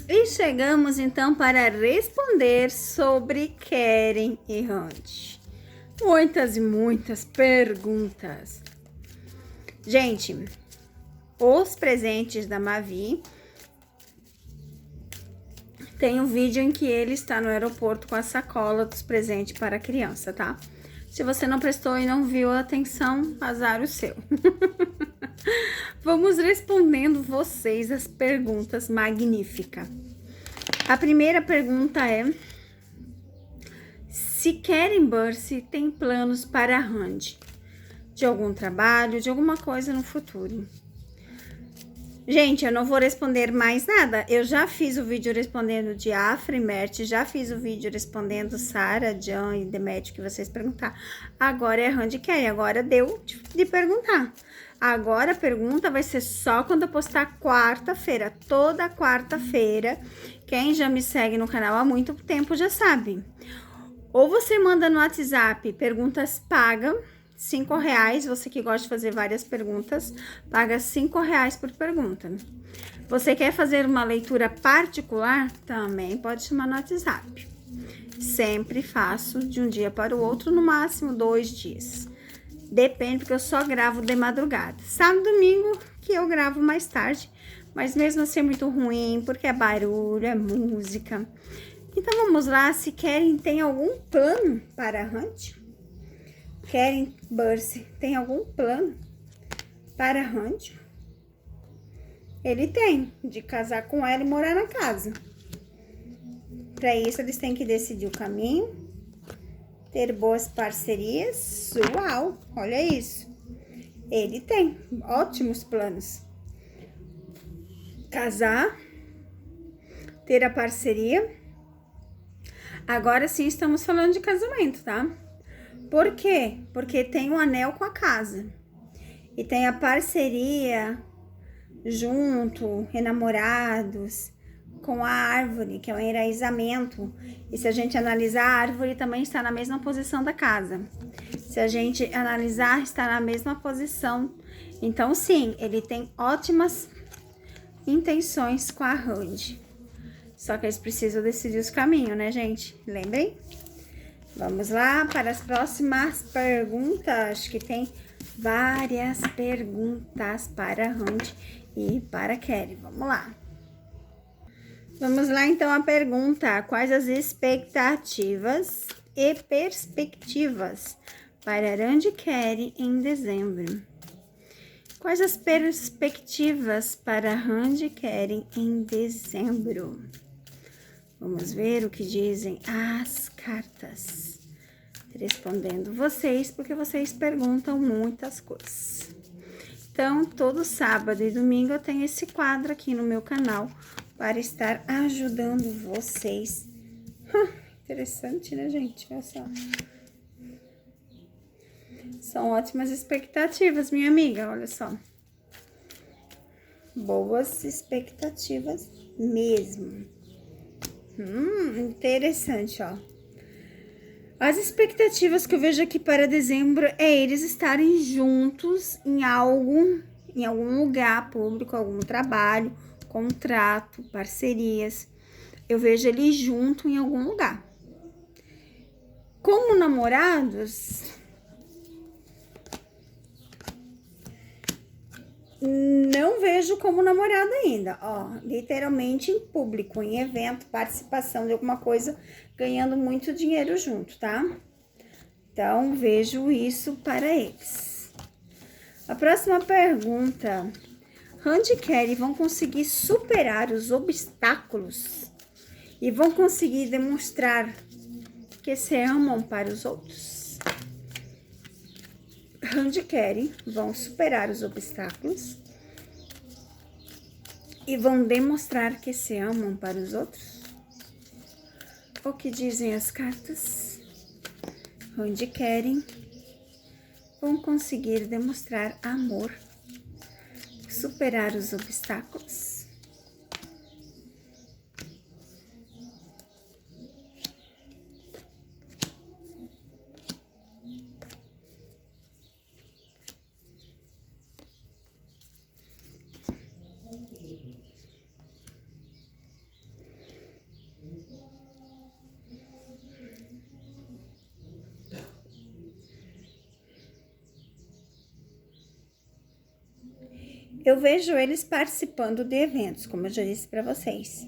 E chegamos então para responder sobre Keren e Randy. Muitas e muitas perguntas. Gente, os presentes da Mavi, tem um vídeo em que ele está no aeroporto com a sacola dos presentes para a criança, tá? Se você não prestou e não viu, atenção, azar o seu. Vamos respondendo vocês as perguntas magníficas. A primeira pergunta é: se Keren Bursi tem planos para Randy, de algum trabalho, de alguma coisa no futuro? Gente, eu não vou responder mais nada. Eu já fiz o vídeo respondendo de Afra e Mert, já fiz o vídeo respondendo Sara, Jan e Demet, que vocês perguntaram. Agora é Randy Keren, agora deu de perguntar. Agora a pergunta vai ser só quando eu postar quarta-feira, toda quarta-feira. Quem já me segue no canal há muito tempo já sabe. Ou você manda no WhatsApp perguntas pagas, R$5, você que gosta de fazer várias perguntas, paga R$5 por pergunta. Você quer fazer uma leitura particular? Também pode chamar no WhatsApp. Sempre faço de um dia para o outro, no máximo 2 dias. Depende, porque eu só gravo de madrugada. Sábado e domingo que eu gravo mais tarde, mas mesmo assim é muito ruim, porque é barulho, é música. Então vamos lá, se Keren tem algum plano para Randy? Keren Bursi tem algum plano para Randy? Ele tem, de casar com ela e morar na casa. Para isso, eles têm que decidir o caminho, ter boas parcerias. Uau, olha isso. Ele tem ótimos planos. Casar, ter a parceria. Agora sim estamos falando de casamento, tá? Por quê? Porque tem um anel com a casa. E tem a parceria junto, enamorados, com a árvore, que é o enraizamento. E se a gente analisar, a árvore também está na mesma posição da casa. Se a gente analisar, está na mesma posição. Então, sim, ele tem ótimas intenções com a Randy. Só que eles precisam decidir os caminhos, né, gente? Lembrem? Vamos lá para as próximas perguntas, que tem várias perguntas para Randy e para Keren. Vamos lá. Vamos lá, então, a pergunta: quais as expectativas e perspectivas para Randy e Keren em dezembro? Quais as perspectivas para Randy e Keren em dezembro? Vamos ver o que dizem as cartas. Respondendo vocês, porque vocês perguntam muitas coisas. Então, todo sábado e domingo eu tenho esse quadro aqui no meu canal para estar ajudando vocês. Interessante, né, gente? Olha só. São ótimas expectativas, minha amiga, olha só. Boas expectativas mesmo. Interessante, ó. As expectativas que eu vejo aqui para dezembro é eles estarem juntos em algum lugar público, algum trabalho, contrato, parcerias. Eu vejo eles juntos em algum lugar. Como namorados, não vejo como namorado ainda, ó, literalmente em público, em evento, participação de alguma coisa, ganhando muito dinheiro junto, tá? Então, vejo isso para eles. A próxima pergunta: Randy e Keren vão conseguir superar os obstáculos e vão conseguir demonstrar que se amam para os outros? Randy e Keren vão superar os obstáculos e vão demonstrar que se amam para os outros? O que dizem as cartas? Randy e Keren vão conseguir demonstrar amor, superar os obstáculos. Eu vejo eles participando de eventos, como eu já disse para vocês.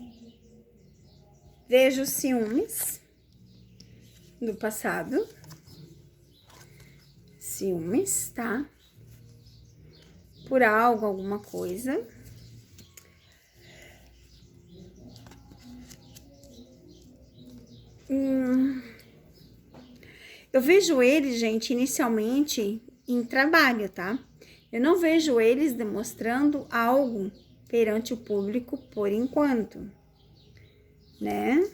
Vejo ciúmes do passado. Ciúmes, tá? Por algo, alguma coisa. Eu vejo eles, gente, inicialmente em trabalho, tá? Eu não vejo eles demonstrando algo perante o público por enquanto, né?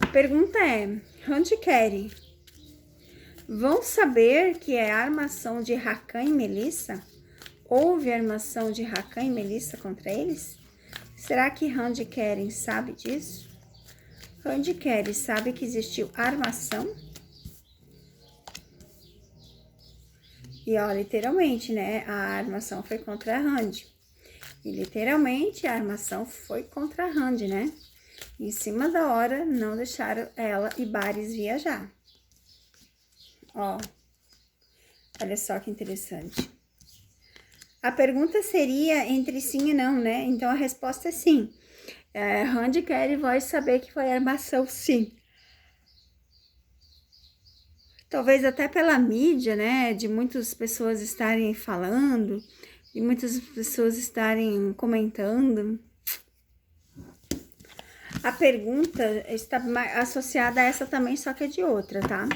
A pergunta é, onde querem? Vão saber que é armação de Rakan e Melissa? Houve armação de Rakan e Melissa contra eles? Será que Randy Keren sabe disso? Randy Keren sabe que existiu armação? E ó, literalmente, né? A armação foi contra a Randy. E literalmente a armação foi contra a Randy, né? Em cima da hora, não deixaram ela e Bares viajar. Ó, olha só que interessante. A pergunta seria entre sim e não, né? Então a resposta é sim. Randy Keren vai saber que foi armação, sim. Talvez até pela mídia, né? De muitas pessoas estarem falando, de muitas pessoas estarem comentando. A pergunta está associada a essa também, só que é de outra, tá?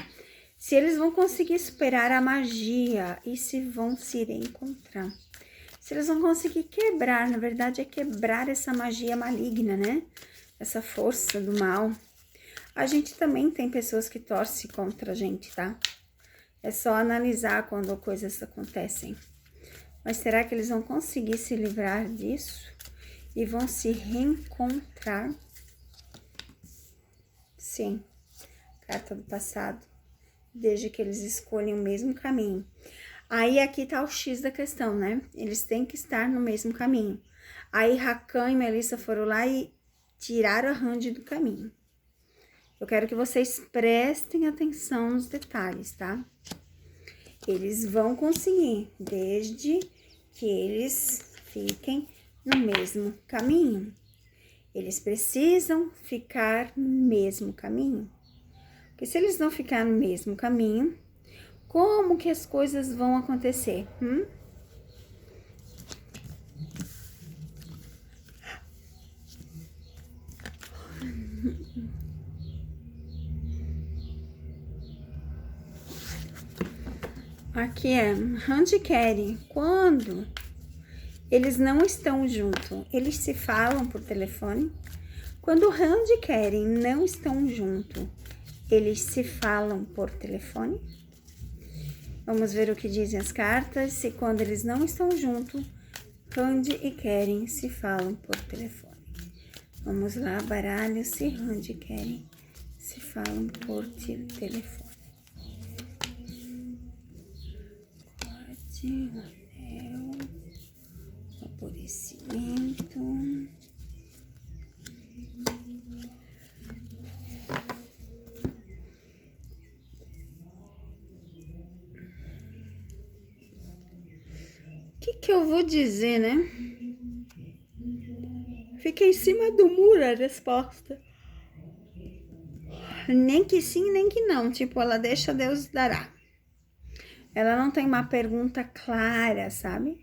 Se eles vão conseguir superar a magia e se vão se reencontrar. Se eles vão conseguir quebrar, na verdade é quebrar essa magia maligna, né? Essa força do mal. A gente também tem pessoas que torcem contra a gente, tá? É só analisar quando coisas acontecem. Mas será que eles vão conseguir se livrar disso? E vão se reencontrar? Sim. Carta do passado. Desde que eles escolhem o mesmo caminho. Aí aqui tá o X da questão, né? Eles têm que estar no mesmo caminho. Aí Rakan e Melissa foram lá e tiraram a Randy do caminho. Eu quero que vocês prestem atenção nos detalhes, tá? Eles vão conseguir, desde que eles fiquem no mesmo caminho. Eles precisam ficar no mesmo caminho. Porque se eles não ficarem no mesmo caminho, como que as coisas vão acontecer? Aqui é Randy Keren. Quando eles não estão juntos, eles se falam por telefone. Quando Randy Keren não estão juntos, eles se falam por telefone. Vamos ver o que dizem as cartas. Se quando eles não estão juntos, Randy e Keren se falam por telefone. Vamos lá, baralho, se Randy e Keren se falam por telefone. Corte, anel, favorecimento. O que eu vou dizer, né? Fica em cima do muro a resposta. Nem que sim, nem que não. Tipo, ela deixa Deus dará. Ela não tem uma pergunta clara, sabe?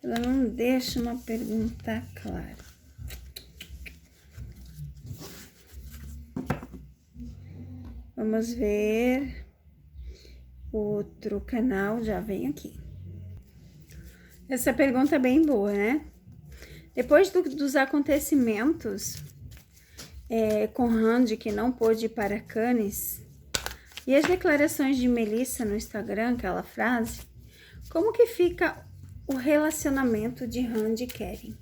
Ela não deixa uma pergunta clara. Vamos ver. Outro canal já vem aqui. Essa pergunta é bem boa, né? Depois dos acontecimentos com Randy, que não pôde ir para Cannes, e as declarações de Melissa no Instagram, aquela frase, como que fica o relacionamento de Randy e Keren?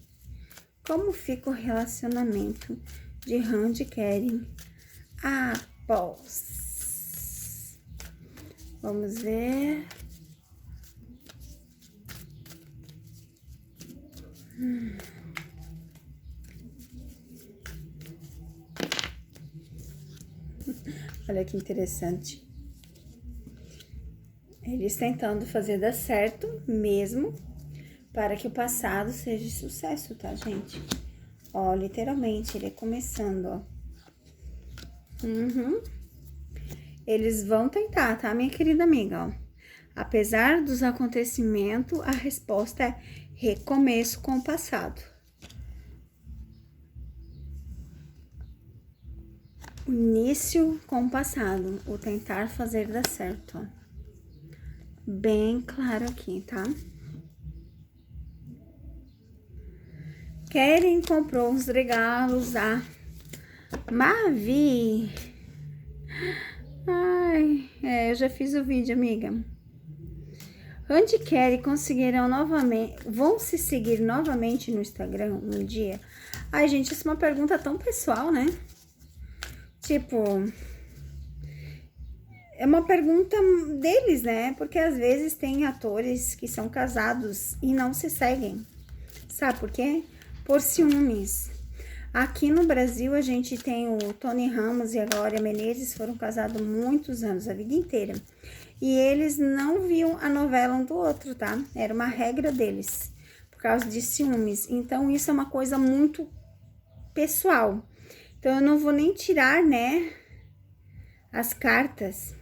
Como fica o relacionamento de Randy e Keren após? Vamos ver. Olha que interessante. Eles tentando fazer dar certo mesmo, para que o passado seja sucesso, tá, gente? Ó, literalmente, ele é começando, ó. Eles vão tentar, tá, minha querida amiga, ó. Apesar dos acontecimentos, a resposta é recomeço com o passado. Início com o passado, o tentar fazer dar certo, ó. Bem claro aqui, tá? Keren comprou os regalos da Mavi. Ai, eu já fiz o vídeo, amiga. Randy e Keren conseguirão novamente, vão se seguir novamente no Instagram um dia? Ai, gente, isso é uma pergunta tão pessoal, né? Tipo, é uma pergunta deles, né? Porque às vezes tem atores que são casados e não se seguem. Sabe por quê? Por ciúmes. Aqui no Brasil, a gente tem o Tony Ramos e a Glória Menezes, foram casados muitos anos, a vida inteira. E eles não viam a novela um do outro, tá? Era uma regra deles, por causa de ciúmes. Então, isso é uma coisa muito pessoal. Então, eu não vou nem tirar, né, as cartas,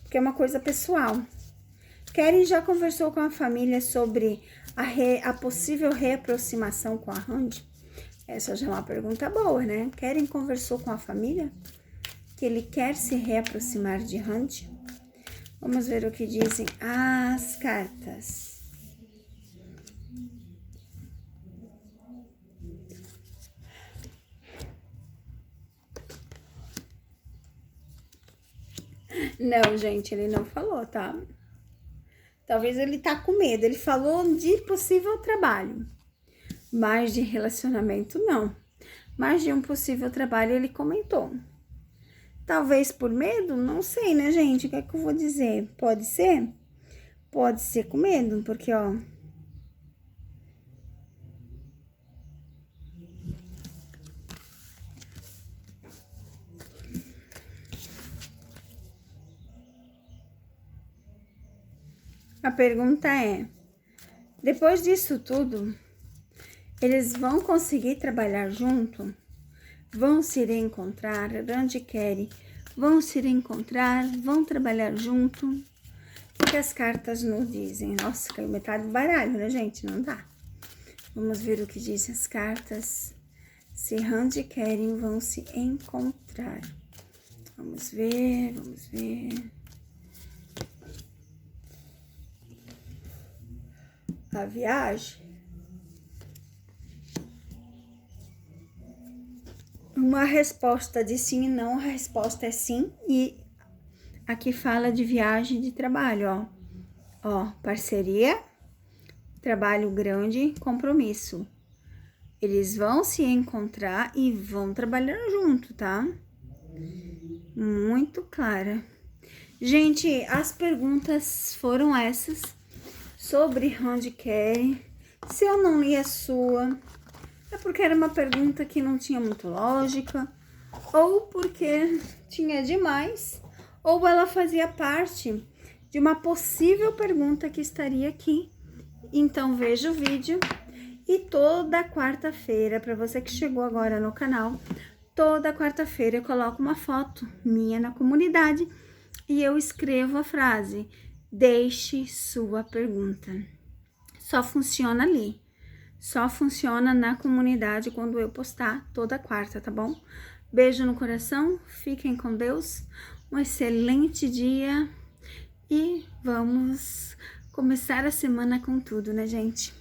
porque é uma coisa pessoal. Keren já conversou com a família sobre a possível reaproximação com a Randy? Essa já é uma pergunta boa, né? Keren conversou com a família que ele quer se reaproximar de Randy? Vamos ver o que dizem as cartas. Não, gente, ele não falou, tá? Talvez ele tá com medo. Ele falou de possível trabalho, mas de relacionamento não. Mas de um possível trabalho ele comentou. Talvez por medo? Não sei, né, gente? O que é que eu vou dizer? Pode ser? Pode ser com medo, porque, ó... A pergunta é, depois disso tudo, eles vão conseguir trabalhar junto? Vão se reencontrar? Randy e Keren vão se reencontrar? Vão trabalhar junto? O que as cartas nos dizem? Nossa, caiu metade do baralho, né, gente? Não dá. Vamos ver o que dizem as cartas. Se Randy e Keren vão se encontrar. Vamos ver, vamos ver. A viagem. Uma resposta de sim e não, a resposta é sim. E aqui fala de viagem de trabalho, ó. Ó, parceria, trabalho grande, compromisso. Eles vão se encontrar e vão trabalhar junto, tá? Muito clara. Gente, as perguntas foram essas sobre Randy e Keren. Se eu não li a sua, é porque era uma pergunta que não tinha muito lógica, ou porque tinha demais, ou ela fazia parte de uma possível pergunta que estaria aqui. Então veja o vídeo e toda quarta-feira, para você que chegou agora no canal, toda quarta-feira eu coloco uma foto minha na comunidade e eu escrevo a frase: deixe sua pergunta. Só funciona ali. Só funciona na comunidade quando eu postar toda quarta, tá bom? Beijo no coração, fiquem com Deus, um excelente dia e vamos começar a semana com tudo, né, gente?